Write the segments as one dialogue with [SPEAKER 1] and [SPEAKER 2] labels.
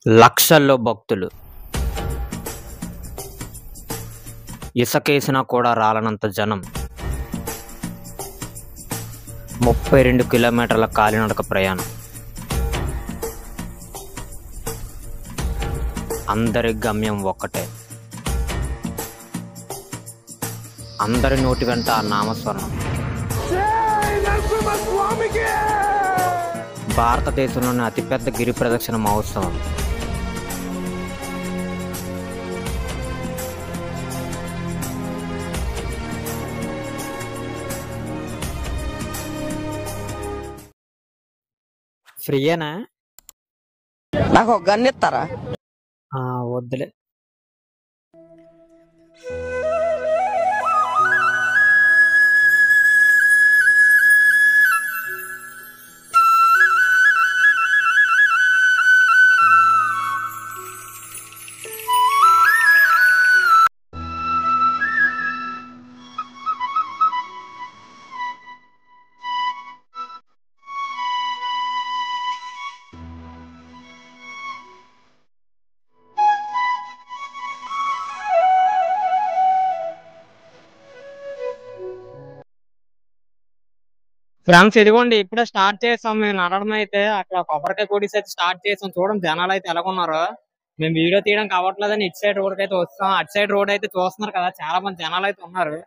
[SPEAKER 1] లక్షల్లో భక్తులు. ఇసకేసినా కూడా రాలనంత జనం. 32 కిలోమీటర్ల కాలినడక ప్రయాణం. అందరి గమ్యం ఒక్కటే. అందరి నోటి వెంట ఆ నామస్వరణం. భారతదేశంలోని అతిపెద్ద గిరి ప్రదక్షిణ మహోత్సవం. ఫ్రీయేనా?
[SPEAKER 2] నాకు ఒక గన్ ఇస్తారా?
[SPEAKER 1] వద్దులే. ఫ్రెండ్స్ ఇదిగోండి, ఇప్పుడే స్టార్ట్ చేసాం మేము నడవడం. అయితే అక్కడ కొబ్బరికాయ కొడిసి అయితే స్టార్ట్ చేసాం. చూడండి జనాలు అయితే ఎలాగున్నారో. మేము వీడియో తీయడం కావట్లేదని ఇటు సైడ్ రోడ్ అయితే వస్తాం. అటు సైడ్ రోడ్ అయితే చూస్తున్నారు కదా, చాలా మంది జనాలు అయితే ఉన్నారు.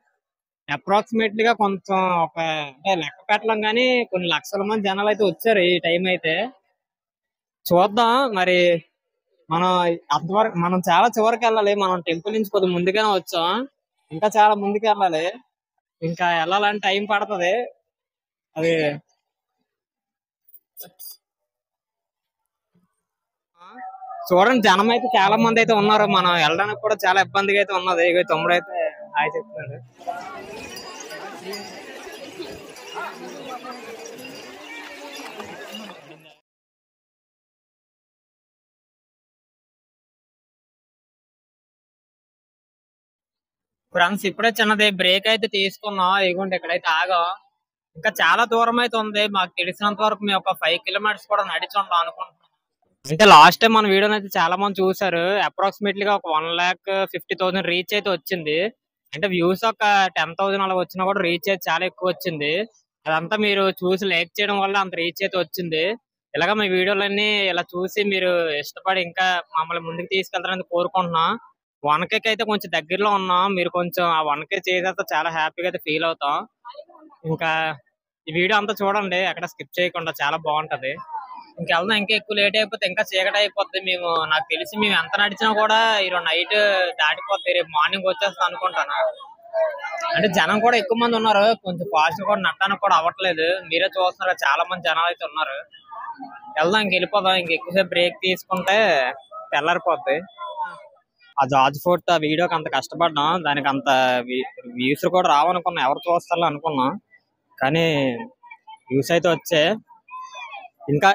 [SPEAKER 1] అప్రాక్సిమేట్లీ గా కొంచెం అంటే లెక్క పెట్టలేం కానీ కొన్ని లక్షల మంది జనాలు అయితే వచ్చారు ఈ టైం అయితే. చూద్దాం మరి. మనం అంతవరకు మనం చాలా చివరికి వెళ్ళాలి. మనం టెంపుల్ నుంచి కొద్దిగా ముందుగానే వచ్చాం, ఇంకా చాలా ముందుకు వెళ్ళాలి. ఇంకా వెళ్ళాలంటే టైం పడుతుంది. అది చూడండి, జనం అయితే చాలా మంది అయితే ఉన్నారు. మనం వెళ్ళడానికి కూడా చాలా ఇబ్బందిగా అయితే ఉన్నది. ఇక తమ్ముడు అయితే హాయ్ చెప్తున్నాడు. ఫ్రెండ్స్ ఇప్పుడే చిన్నది బ్రేక్ అయితే తీసుకున్నాం. ఇదిగోండి ఇక్కడైతే ఆగాం. ఇంకా చాలా దూరం అయితే ఉంది. మాకు తెలిసినంత వరకు మేము ఒక 5 కిలోమీటర్స్ కూడా నడిచి ఉంటాం అనుకుంటున్నాం. అంటే లాస్ట్ టైం మన వీడియోని అయితే చాలా మంది చూసారు. అప్రాక్సిమేట్లీగా ఒక 1,50,000 రీచ్ అయితే వచ్చింది. అంటే వ్యూస్ ఒక 10,000 అలా వచ్చినా కూడా రీచ్ అయితే చాలా ఎక్కువ వచ్చింది. అదంతా మీరు చూసి లైక్ చేయడం వల్ల అంత రీచ్ అయితే వచ్చింది. ఇలాగ మీ వీడియోలన్నీ ఇలా చూసి మీరు ఇష్టపడి ఇంకా మమ్మల్ని ముందుకు తీసుకెళ్తారని కోరుకుంటున్నాం. 1K అయితే కొంచెం దగ్గరలో ఉన్నాం. మీరు కొంచెం ఆ 1K చేసేస్తే చాలా హ్యాపీగా అయితే ఫీల్ అవుతాం. ఇంకా ఈ వీడియో అంతా చూడండి, ఎక్కడ స్కిప్ చేయకుండా, చాలా బాగుంటది. ఇంకెళ్దాం. ఇంకా ఎక్కువ లేట్ అయిపోతే ఇంకా చీకటి అయిపోద్ది. నాకు తెలిసి మేము ఎంత నడిచినా కూడా ఈరోజు నైట్ దాటిపోద్ది, రేపు మార్నింగ్ వచ్చేస్తాం అనుకుంటాను. అంటే జనం కూడా ఎక్కువ మంది ఉన్నారు. కొంచెం ఫాస్ట్ కూడా నడడానికి కూడా అవ్వట్లేదు. మీరే చూస్తున్నారు, చాలా మంది జనాలు అయితే ఉన్నారు. వెళ్దాం, ఇంక వెళ్ళిపోదాం. ఇంక ఎక్కువసేపు బ్రేక్ తీసుకుంటే తెల్లారిపోద్ది. ఆ జార్జ్ ఫోర్ట్ ఆ వీడియోకి అంత కష్టపడ్డాం, దానికి అంత వ్యూస్ కూడా రావనుకున్నాం. ఎవరు చూస్తారో అనుకున్నాం, కానీ వ్యూస్ అయితే వచ్చాయి. ఇంకా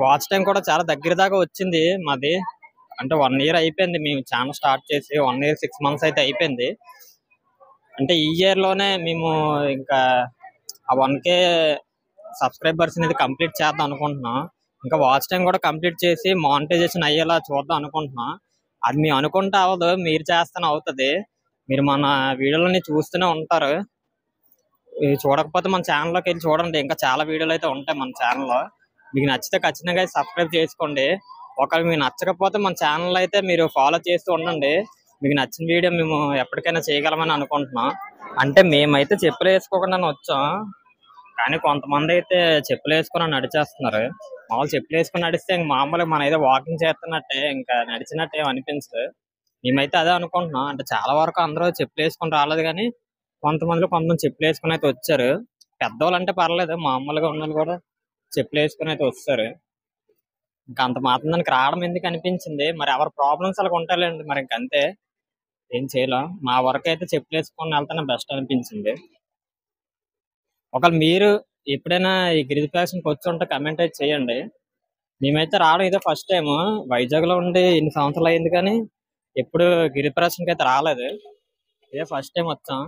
[SPEAKER 1] వాచ్ టైం కూడా చాలా దగ్గర దాకా వచ్చింది మాది. అంటే 1 year అయిపోయింది మేము ఛానల్ స్టార్ట్ చేసి. 1 year 6 months అయితే అయిపోయింది. అంటే ఈ ఇయర్ లోనే మేము ఇంకా ఆ 1K సబ్స్క్రైబర్స్ అనేది కంప్లీట్ చేద్దాం అనుకుంటున్నాం. ఇంకా వాచ్ టైం కూడా కంప్లీట్ చేసి మానిటైజేషన్ అయ్యేలా చూద్దాం అనుకుంటున్నాం. అది మేము అనుకుంటే అవ్వదు, మీరు చేస్తేనే అవుతుంది. మీరు మన వీడియోలని చూస్తూనే ఉంటారు. చూడకపోతే మన ఛానల్లోకి వెళ్ళి చూడండి, ఇంకా చాలా వీడియోలు అయితే ఉంటాయి మన ఛానల్లో. మీకు నచ్చితే ఖచ్చితంగా సబ్స్క్రైబ్ చేసుకోండి. ఒకవేళ మీకు నచ్చకపోతే మన ఛానల్ అయితే మీరు ఫాలో చేస్తూ ఉండండి. మీకు నచ్చిన వీడియో మేము ఎప్పటికైనా చేయగలమని అనుకుంటున్నాం. అంటే మేమైతే చెప్పులు వేసుకోకుండా వచ్చాం, కానీ కొంతమంది అయితే చెప్పులు వేసుకుని నడిచేస్తున్నారు. మామూలు చెప్పులు వేసుకుని నడిస్తే ఇంక మామూలుగా మన ఏదో వాకింగ్ చేస్తున్నట్టే, ఇంకా నడిచినట్టే అనిపించదు. మేమైతే అదే అనుకుంటున్నాం. అంటే చాలా వరకు అందరూ చెప్పులు వేసుకుని రాలేదు, కానీ కొంతమంది చెప్పులు వేసుకుని అయితే వచ్చారు. పెద్దవాళ్ళు అంటే పర్లేదు, మామూలుగా ఉన్న కూడా చెప్పులు వేసుకుని అయితే వస్తారు. ఇంకా అంత మాత్రం దానికి రావడం ఎందుకు అనిపించింది. మరి ఎవరి ప్రాబ్లమ్స్ అలా ఉంటాయండి, మరి ఇంకంతే, ఏం చేయలేం. మా వరకు అయితే చెప్పులు వేసుకొని వెళ్తానే బెస్ట్ అనిపించింది. ఒకవేళ మీరు ఎప్పుడైనా ఈ గిరి ప్రదక్షిణకి వచ్చి ఉంటే కమెంట్ అయితే చేయండి. మేమైతే రావడం ఇదే ఫస్ట్ టైం. వైజాగ్ లో ఉండి ఇన్ని సంవత్సరాలు అయింది, కానీ ఎప్పుడు గిరి ప్రదక్షిణకి అయితే రాలేదు. ఇదే ఫస్ట్ టైం వచ్చాం.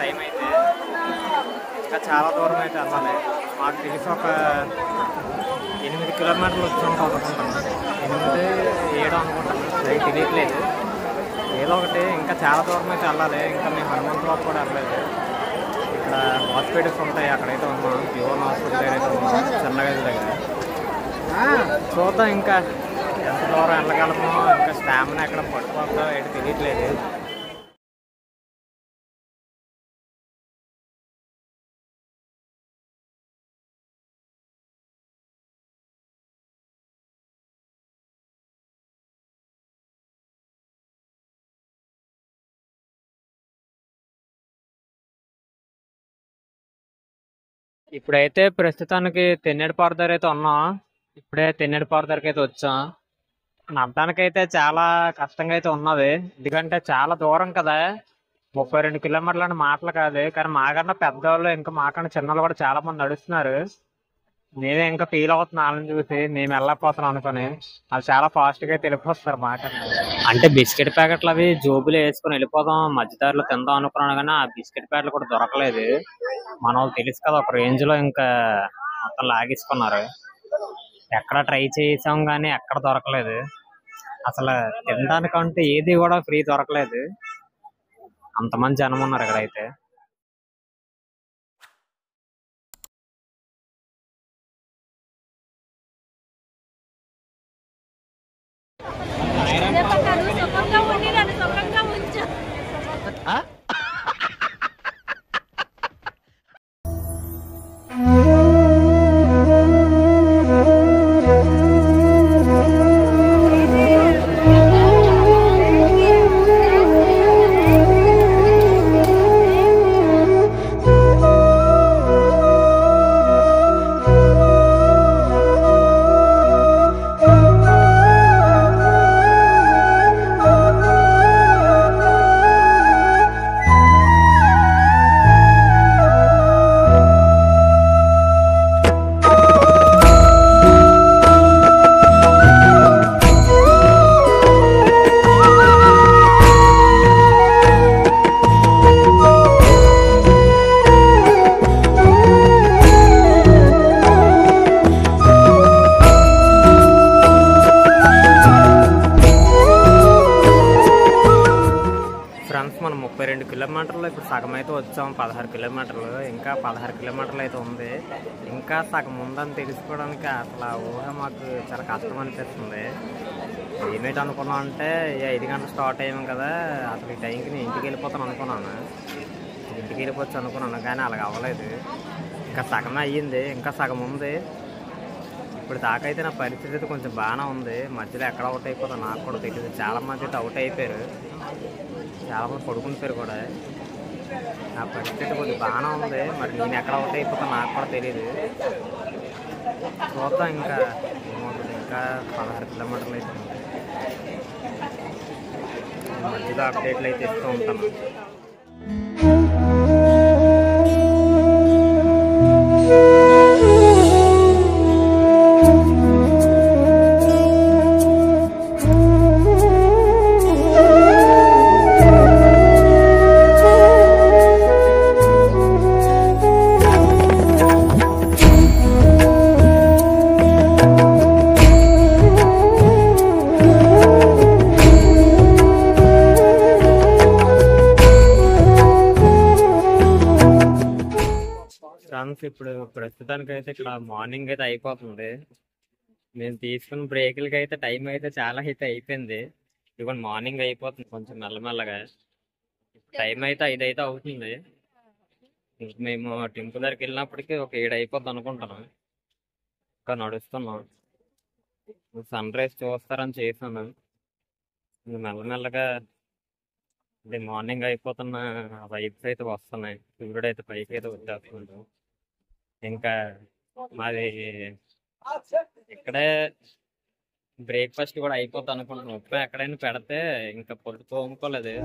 [SPEAKER 1] టైం అయితే. ఇంకా చాలా దూరం అయితే వెళ్ళాలి. మాకు తెలిసి ఒక 8 కిలోమీటర్లు వచ్చి ఉంటాం అనుకుంటాను. 8, 7 అనుకుంటాను, అది తెలియట్లేదు. ఏదో ఒకటి ఇంకా చాలా దూరం అయితే వెళ్ళాలి. ఇంకా మేము హనుమంతులోకి కూడా వెళ్ళలేదు. ఇక్కడ హాస్పిటల్స్ ఉంటాయి, అక్కడైతే ఉన్నాం. జీవన్ హాస్పిటల్ దగ్గర అయితే ఉన్నాం, చిన్నగది దగ్గర. చూద్దాం ఇంకా ఎంత దూరం వెళ్ళగలమో. ఇంకా స్టామినా ఎక్కడ పట్టుకోవద్దో ఏంటి తెలియట్లేదు. ఇప్పుడైతే ప్రస్తుతానికి తెన్నేటిపాడు దగ్గర అయితే ఉన్నాం. ఇప్పుడే తెన్నేటిపాడు దగ్గరికి అయితే వచ్చాం. నడటానికైతే చాలా కష్టంగా అయితే ఉన్నది, ఎందుకంటే చాలా దూరం కదా. 32 కిలోమీటర్లు అని మాటలు కాదు. కానీ మాకన్నా పెద్దవాళ్ళు ఇంకా మాకన్నా చిన్నవాళ్ళు కూడా చాలా మంది నడుస్తున్నారు. నేనే ఇంకా ఫీల్ అవుతున్నా వాళ్ళని చూసి. మేము వెళ్ళకపోతున్నాం అనుకుని వాళ్ళు చాలా ఫాస్ట్ గా వెళ్ళిపోతున్నారు మాకన్నా. అంటే బిస్కెట్ ప్యాకెట్లు అవి జోబులు వేసుకుని వెళ్ళిపోదాం, మధ్యదారిలో తిందాం అనుకున్నాను. కానీ ఆ బిస్కెట్ ప్యాకెట్లు కూడా దొరకలేదు. మన వాళ్ళు తెలుసు కదా, ఒక రేంజ్ లో ఇంకా మొత్తం లాగేసుకున్నారు. ఎక్కడ ట్రై చేసాం కానీ ఎక్కడ దొరకలేదు. అసలు తినడానికంటే ఏది కూడా ఫ్రీ దొరకలేదు. అంతమంది జనం ఉన్నారు ఇక్కడైతే. మనం 32 కిలోమీటర్లు ఇప్పుడు సగం అయితే వచ్చాం. 16 కిలోమీటర్లు, ఇంకా 16 కిలోమీటర్లు అయితే ఉంది. ఇంకా సగం ఉందని తెలుసుకోవడానికి అసలు ఆ ఊహ మాకు చాలా కష్టం అనిపిస్తుంది. ఏమేటి అనుకున్నాం అంటే 5 గంటలు స్టార్ట్ అయ్యాము కదా, అసలు ఈ టైంకి నేను ఇంటికి వెళ్ళిపోతాను అనుకున్నాను. ఇంటికి వెళ్ళిపోవచ్చు అనుకున్నాను, కానీ అలాగ అవ్వలేదు. ఇంకా సగమే అయ్యింది, ఇంకా సగం ఉంది. ఇప్పుడు దాకా అయితే నా పరిస్థితి అయితే కొంచెం బాగానే ఉంది. మధ్యలో ఎక్కడ అవుట్ అయిపోతుందో నాకు కూడా తెలియదు. చాలా మంది అయితే అవుట్ అయిపోయారు, చాలా మంది పడుకుంటారు కూడా. నా పరిస్థితి కొంచెం బాగానే ఉంది. మరి నేను ఎక్కడ అవుట్ అయిపోతా నాకు కూడా తెలియదు. చూద్దాం ఇంకా ఏమవుతుంది. ఇంకా 16 కిలోమీటర్లు అయితే ఉంది. మధ్యలో అప్డేట్లు అయితే ఇస్తూ ఉంటాను. ఇప్పుడు ప్రస్తుతానికి అయితే ఇక్కడ మార్నింగ్ అయితే అయిపోతుంది. నేను తీసుకున్న బ్రేకులకి అయితే టైం అయితే చాలా అయితే అయిపోయింది. ఇవ్వండి మార్నింగ్ అయిపోతుంది కొంచెం మెల్లమెల్లగా. టైం అయితే 5 అయితే అవుతుంది. మేము టెంపుల్ దగ్గరికి వెళ్ళినప్పటికీ ఒక 7 అయిపోద్ది అనుకుంటాను. ఇంకా నడుస్తున్నాం. సన్ రైజ్ చూస్తారని చేసాను. మెల్లమెల్లగా ఇది మార్నింగ్ అయిపోతున్న వైబ్స్ అయితే వస్తున్నాయి. సూర్యుడు అయితే పైకి అయితే వచ్చేస్తున్నాడు. ఇంకా మాది ఇక్కడే బ్రేక్ఫాస్ట్ కూడా అయిపోతుంది అనుకుంటున్నాను. ఉప్పు ఎక్కడైనా పెడితే ఇంకా పొట్టు తోముకోలేదు.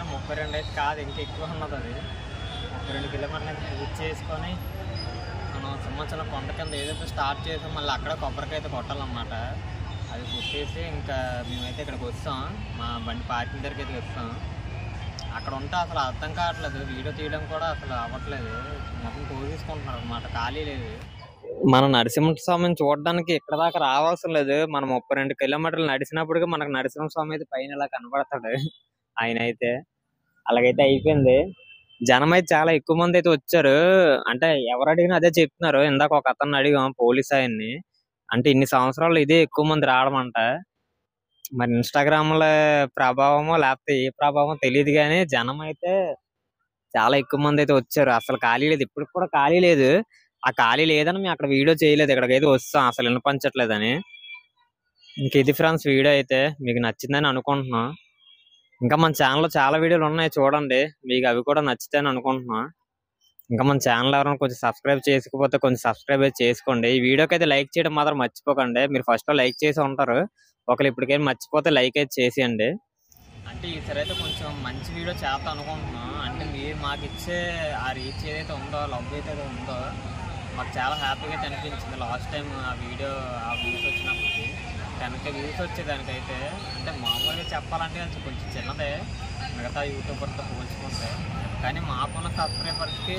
[SPEAKER 1] ఇక్కడ 32 అయితే కాదు, ఇంకా ఎక్కువ ఉన్నది. అది 32 కిలోమీటర్లు అయితే పూర్తి చేసుకొని మనం సింహాచలం కొండ కింద ఏదైతే స్టార్ట్ చేసాం మళ్ళీ అక్కడ కొబ్బరికాయ అయితే కొట్టాలన్నమాట. అది కొట్టేసి ఇంకా మేమైతే ఇక్కడికి వస్తాం, మా బండి పార్కింగ్ దగ్గరికి అయితే వస్తాం. అక్కడ ఉంటే అసలు అర్థం కావట్లేదు, వీడియో తీయడం కూడా అసలు అవ్వట్లేదు, మొత్తం కోసేసుకుంటున్నారు అన్నమాట, ఖాళీ లేదు. మన నరసింహస్వామిని చూడడానికి ఇక్కడ దాకా రావాల్సిన లేదు, మనం 32 కిలోమీటర్లు నడిచినప్పటికీ మనకు నరసింహస్వామి అయితే పైన ఇలా కనబడతాడు. ఆయన అయితే అలాగైతే అయిపోయింది. జనం అయితే చాలా ఎక్కువ మంది అయితే వచ్చారు. అంటే ఎవరు అడిగినా అదే చెప్తున్నారు. ఇందాక ఒక అతన్ని అడిగాం, పోలీస్ ఆయన్ని, అంటే ఇన్ని సంవత్సరాలు ఇదే ఎక్కువ మంది రావడం అంట. మరి ఇన్స్టాగ్రామ్ లో ప్రభావమో లేకపోతే ఏ ప్రభావం తెలియదు, కానీ జనం అయితే చాలా ఎక్కువ మంది అయితే వచ్చారు. అసలు ఖాళీ లేదు, ఇప్పుడు కూడా ఖాళీ లేదు. ఆ ఖాళీ లేదని మేము అక్కడ వీడియో చేయలేదు, ఇక్కడికైతే వస్తాం అసలు వినపంచట్లేదని. ఇంక ఇది ఫ్రెండ్స్ వీడియో అయితే మీకు నచ్చిందని అనుకుంటున్నాం. ఇంకా మన ఛానల్లో చాలా వీడియోలు ఉన్నాయి చూడండి, మీకు అవి కూడా నచ్చుతాయని అనుకుంటున్నాం. ఇంకా మన ఛానల్ ఎవరైనా కొంచెం సబ్స్క్రైబ్ చేసుకోకపోతే కొంచెం సబ్స్క్రైబ్ అయితే చేసుకోండి. ఈ వీడియోకి అయితే లైక్ చేయడం మాత్రం మర్చిపోకండి. మీరు ఫస్ట్ లో లైక్ చేసి ఉంటారు, ఒకరు ఇప్పటికేం మర్చిపోతే లైక్ అయితే చేసేయండి. అంటే ఈసారి అయితే కొంచెం మంచి వీడియో చేద్దాం అనుకుంటున్నాం. అంటే మీరు మాకు ఇచ్చే ఆ రీచ్ ఏదైతే ఉందో, లవ్ అయితే ఉందో, మాకు చాలా హ్యాపీగా అయితే అనిపించింది. లాస్ట్ టైం ఆ వీడియో ఆ వ్యూస్ వచ్చినప్పటికి 10K వ్యూస్ వచ్చేదానికైతే, అంటే మామూలుగా చెప్పాలంటే అది కొంచెం చిన్నదే మిగతా యూట్యూబర్తో పోల్చుకుంటే, కానీ మాకున్న సబ్స్క్రైబర్స్కి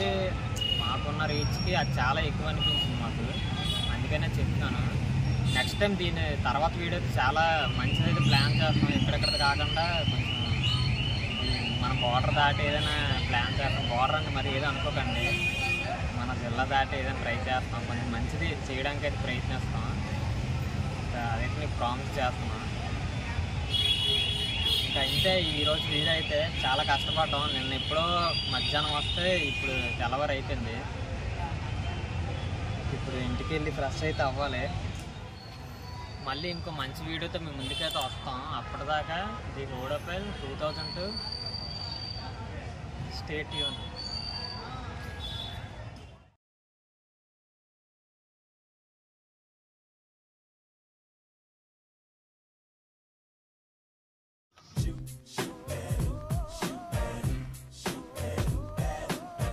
[SPEAKER 1] మాకున్న రీచ్కి అది చాలా ఎక్కువ అనిపించింది మాకు. అందుకనే చెప్తున్నాను, నెక్స్ట్ టైం దీని తర్వాత వీడియో చాలా మంచిదైతే ప్లాన్ చేస్తాం. ఎక్కడెక్కడ కాకుండా కొంచెం మన బార్డర్ దాటి ఏదైనా ప్లాన్ చేస్తాం. బార్డర్ అంటే మరి ఏదో అనుకోకండి, మన జిల్లా దాటి ఏదైనా ట్రై చేస్తాం, కొంచెం మంచిది చేయడానికి అయితే ప్రయత్నిస్తాం. అదైతే మీకు ప్రామిస్ చేస్తున్నాం. ఇంకా అయితే ఈరోజు వీడియో అయితే చాలా కష్టపడ్డాం. నిన్న ఎప్పుడో మధ్యాహ్నం వస్తే ఇప్పుడు తెల్లవారు అయిపోయింది. ఇప్పుడు ఇంటికి వెళ్ళి ఫ్రెష్ అయితే అవ్వాలి. మళ్ళీ ఇంకో మంచి వీడియోతో మేము ముందుకైతే వస్తాం. అప్పటిదాకా ది ఓడోపెల్ 2002 స్టే ట్యూన్.